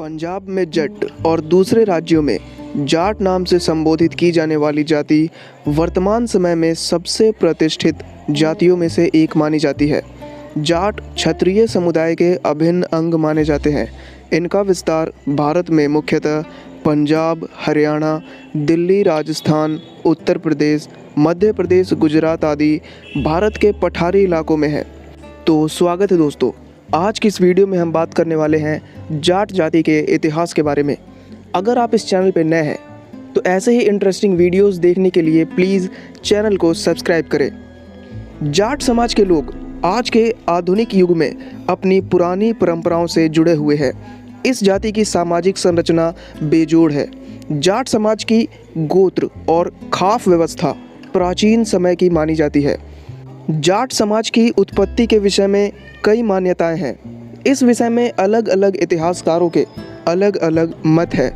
पंजाब में जट और दूसरे राज्यों में जाट नाम से संबोधित की जाने वाली जाति वर्तमान समय में सबसे प्रतिष्ठित जातियों में से एक मानी जाती है। जाट क्षत्रिय समुदाय के अभिन्न अंग माने जाते हैं। इनका विस्तार भारत में मुख्यतः पंजाब, हरियाणा, दिल्ली, राजस्थान, उत्तर प्रदेश, मध्य प्रदेश, गुजरात आदि भारत के पठारी इलाकों में है। तो स्वागत है दोस्तों, आज की इस वीडियो में हम बात करने वाले हैं जाट जाति के इतिहास के बारे में। अगर आप इस चैनल पर नए हैं तो ऐसे ही इंटरेस्टिंग वीडियोस देखने के लिए प्लीज़ चैनल को सब्सक्राइब करें। जाट समाज के लोग आज के आधुनिक युग में अपनी पुरानी परंपराओं से जुड़े हुए हैं। इस जाति की सामाजिक संरचना बेजोड़ है। जाट समाज की गोत्र और खाफ व्यवस्था प्राचीन समय की मानी जाती है। जाट समाज की उत्पत्ति के विषय में कई मान्यताएं हैं। इस विषय में अलग अलग इतिहासकारों के अलग अलग मत है।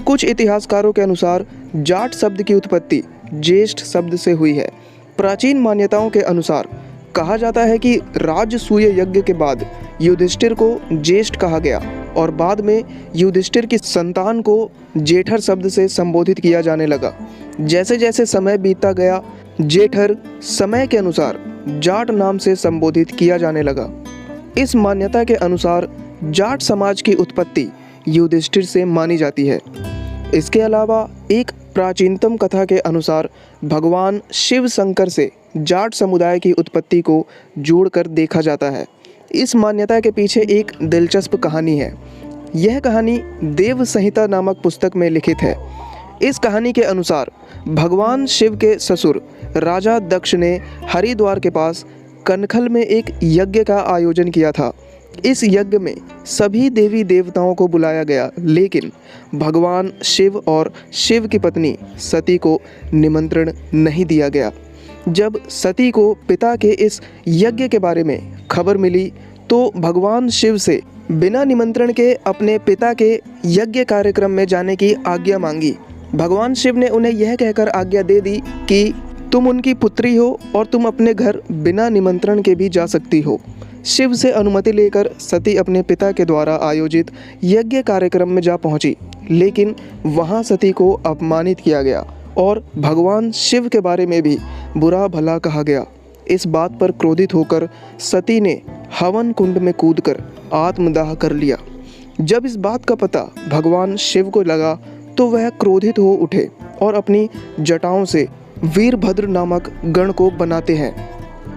कुछ इतिहासकारों के अनुसार जाट शब्द की उत्पत्ति ज्येष्ठ शब्द से हुई है। प्राचीन मान्यताओं के अनुसार कहा जाता है कि राजसूय यज्ञ के बाद युधिष्ठिर को ज्येष्ठ कहा गया और बाद में युधिष्ठिर की संतान को जेठर शब्द से संबोधित किया जाने लगा। जैसे जैसे समय बीतता गया, जेठर समय के अनुसार जाट नाम से संबोधित किया जाने लगा। इस मान्यता के अनुसार जाट समाज की उत्पत्ति युधिष्ठिर से मानी जाती है। इसके अलावा एक प्राचीनतम कथा के अनुसार भगवान शिव शंकर से जाट समुदाय की उत्पत्ति को जोड़कर देखा जाता है। इस मान्यता के पीछे एक दिलचस्प कहानी है। यह कहानी देव संहिता नामक पुस्तक में लिखित है। इस कहानी के अनुसार भगवान शिव के ससुर राजा दक्ष ने हरिद्वार के पास कनखल में एक यज्ञ का आयोजन किया था। इस यज्ञ में सभी देवी देवताओं को बुलाया गया, लेकिन भगवान शिव और शिव की पत्नी सती को निमंत्रण नहीं दिया गया। जब सती को पिता के इस यज्ञ के बारे में खबर मिली तो भगवान शिव से बिना निमंत्रण के अपने पिता के यज्ञ कार्यक्रम में जाने की आज्ञा मांगी। भगवान शिव ने उन्हें यह कहकर आज्ञा दे दी कि तुम उनकी पुत्री हो और तुम अपने घर बिना निमंत्रण के भी जा सकती हो। शिव से अनुमति लेकर सती अपने पिता के द्वारा आयोजित यज्ञ कार्यक्रम में जा पहुंची, लेकिन वहां सती को अपमानित किया गया और भगवान शिव के बारे में भी बुरा भला कहा गया। इस बात पर क्रोधित होकर सती ने हवन कुंड में कूदकर आत्मदाह कर लिया। जब इस बात का पता भगवान शिव को लगा तो वह क्रोधित हो उठे और अपनी जटाओं से वीरभद्र नामक गण को बनाते हैं।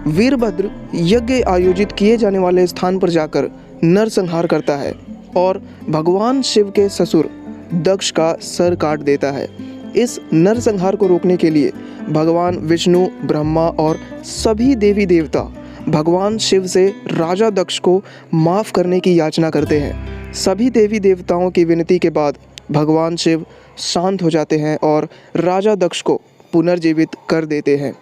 वीरभद्र यज्ञ आयोजित किए जाने वाले स्थान पर जाकर नरसंहार करता है और भगवान शिव के ससुर दक्ष का सर काट देता है। इस नरसंहार को रोकने के लिए भगवान विष्णु, ब्रह्मा और सभी देवी देवता भगवान शिव से राजा दक्ष को माफ़ करने की याचना करते हैं। सभी देवी देवताओं की विनती के बाद भगवान शिव शांत हो जाते हैं और राजा दक्ष को पुनर्जीवित कर देते हैं।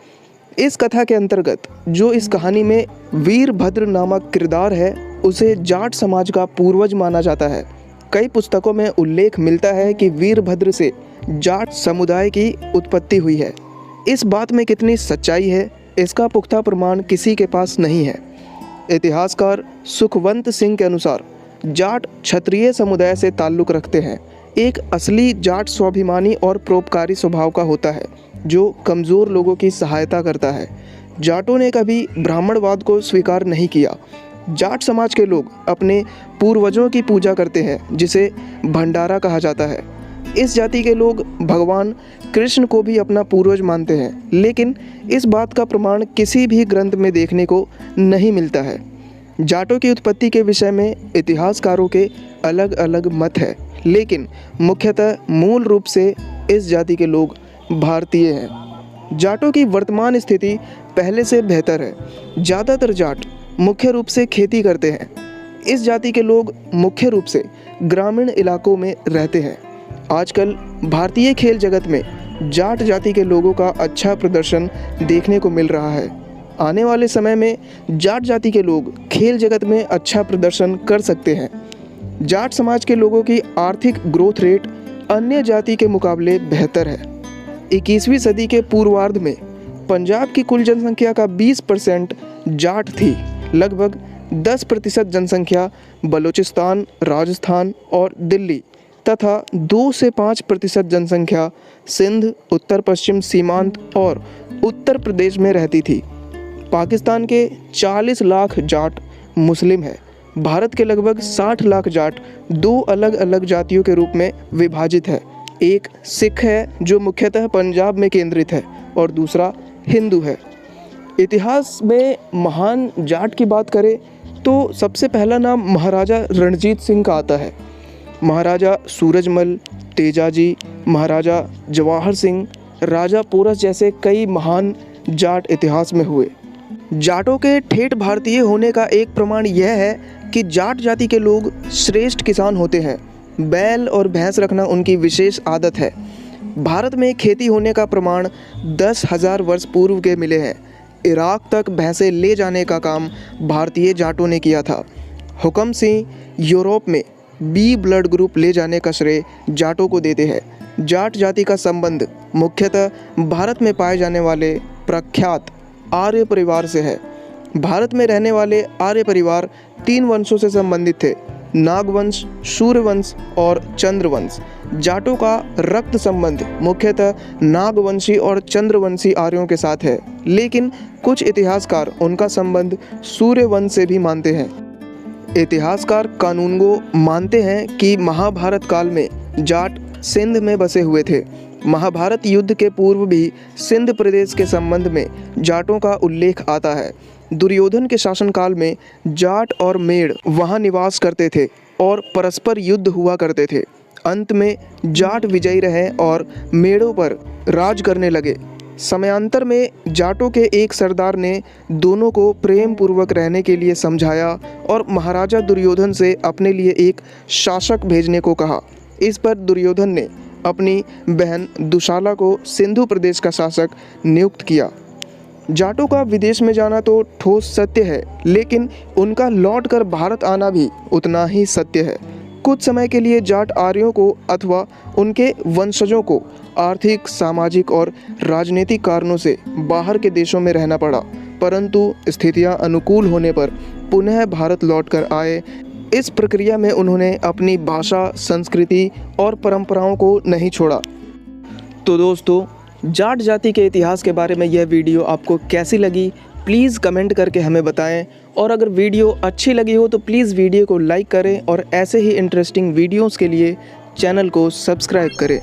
इस कथा के अंतर्गत जो इस कहानी में वीरभद्र नामक किरदार है, उसे जाट समाज का पूर्वज माना जाता है। कई पुस्तकों में उल्लेख मिलता है कि वीरभद्र से जाट समुदाय की उत्पत्ति हुई है। इस बात में कितनी सच्चाई है, इसका पुख्ता प्रमाण किसी के पास नहीं है। इतिहासकार सुखवंत सिंह के अनुसार जाट क्षत्रिय समुदाय से ताल्लुक़ रखते हैं। एक असली जाट स्वाभिमानी और परोपकारी स्वभाव का होता है, जो कमज़ोर लोगों की सहायता करता है। जाटों ने कभी ब्राह्मणवाद को स्वीकार नहीं किया। जाट समाज के लोग अपने पूर्वजों की पूजा करते हैं, जिसे भंडारा कहा जाता है। इस जाति के लोग भगवान कृष्ण को भी अपना पूर्वज मानते हैं, लेकिन इस बात का प्रमाण किसी भी ग्रंथ में देखने को नहीं मिलता है। जाटों की उत्पत्ति के विषय में इतिहासकारों के अलग अलग मत है, लेकिन मुख्यतः मूल रूप से इस जाति के लोग भारतीय हैं। जाटों की वर्तमान स्थिति पहले से बेहतर है। ज़्यादातर जाट मुख्य रूप से खेती करते हैं। इस जाति के लोग मुख्य रूप से ग्रामीण इलाकों में रहते हैं। आजकल भारतीय खेल जगत में जाट जाति के लोगों का अच्छा प्रदर्शन देखने को मिल रहा है। आने वाले समय में जाट जाति के लोग खेल जगत में अच्छा प्रदर्शन कर सकते हैं। जाट समाज के लोगों की आर्थिक ग्रोथ रेट अन्य जाति के मुकाबले बेहतर है। 21वीं सदी के पूर्वार्ध में पंजाब की कुल जनसंख्या का 20% जाट थी। लगभग 10% जनसंख्या बलूचिस्तान, राजस्थान और दिल्ली तथा 2 से 5% जनसंख्या सिंध, उत्तर पश्चिम सीमांत और उत्तर प्रदेश में रहती थी। पाकिस्तान के 40 लाख जाट मुस्लिम हैं। भारत के लगभग 60 लाख जाट 2 अलग अलग जातियों के रूप में विभाजित है। एक सिख है जो मुख्यतः पंजाब में केंद्रित है और दूसरा हिंदू है। इतिहास में महान जाट की बात करें तो सबसे पहला नाम महाराजा रणजीत सिंह का आता है। महाराजा सूरजमल, तेजाजी, महाराजा जवाहर सिंह, राजा पोरस जैसे कई महान जाट इतिहास में हुए। जाटों के ठेठ भारतीय होने का एक प्रमाण यह है कि जाट जाति के लोग श्रेष्ठ किसान होते हैं। बैल और भैंस रखना उनकी विशेष आदत है। भारत में खेती होने का प्रमाण 10,000 वर्ष पूर्व के मिले हैं। इराक तक भैंसें ले जाने का काम भारतीय जाटों ने किया था। हुकम सिंह यूरोप में बी ब्लड ग्रुप ले जाने का श्रेय जाटों को देते हैं। जाट जाति का संबंध मुख्यतः भारत में पाए जाने वाले प्रख्यात आर्य परिवार से है। भारत में रहने वाले आर्य परिवार 3 वंशों से संबंधित थे: नागवंश, सूर्यवंश और चंद्रवंश। जाटों का रक्त संबंध मुख्यतः नागवंशी और चंद्रवंशी आर्यों के साथ है, लेकिन कुछ इतिहासकार उनका संबंध सूर्यवंश से भी मानते हैं। इतिहासकार कानूनगो मानते हैं कि महाभारत काल में जाट सिंध में बसे हुए थे। महाभारत युद्ध के पूर्व भी सिंध प्रदेश के संबंध में जाटों का उल्लेख आता है। दुर्योधन के शासनकाल में जाट और मेड़ वहां निवास करते थे और परस्पर युद्ध हुआ करते थे। अंत में जाट विजयी रहे और मेड़ों पर राज करने लगे। समयांतर में जाटों के एक सरदार ने दोनों को प्रेम पूर्वक रहने के लिए समझाया और महाराजा दुर्योधन से अपने लिए एक शासक भेजने को कहा। इस पर दुर्योधन ने अपनी बहन दुशाला को सिंधु प्रदेश का शासक नियुक्त किया। जाटों का विदेश में जाना तो ठोस सत्य है, लेकिन उनका लौटकर भारत आना भी उतना ही सत्य है। कुछ समय के लिए जाट आर्यों को अथवा उनके वंशजों को आर्थिक, सामाजिक और राजनीतिक कारणों से बाहर के देशों में रहना पड़ा, परंतु स्थितियां अनुकूल होने पर पुनः भारत लौटकर आए। इस प्रक्रिया में उन्होंने अपनी भाषा, संस्कृति और परंपराओं को नहीं छोड़ा। तो दोस्तों, जाट जाति के इतिहास के बारे में यह वीडियो आपको कैसी लगी प्लीज़ कमेंट करके हमें बताएं, और अगर वीडियो अच्छी लगी हो तो प्लीज़ वीडियो को लाइक करें और ऐसे ही इंटरेस्टिंग वीडियोस के लिए चैनल को सब्सक्राइब करें।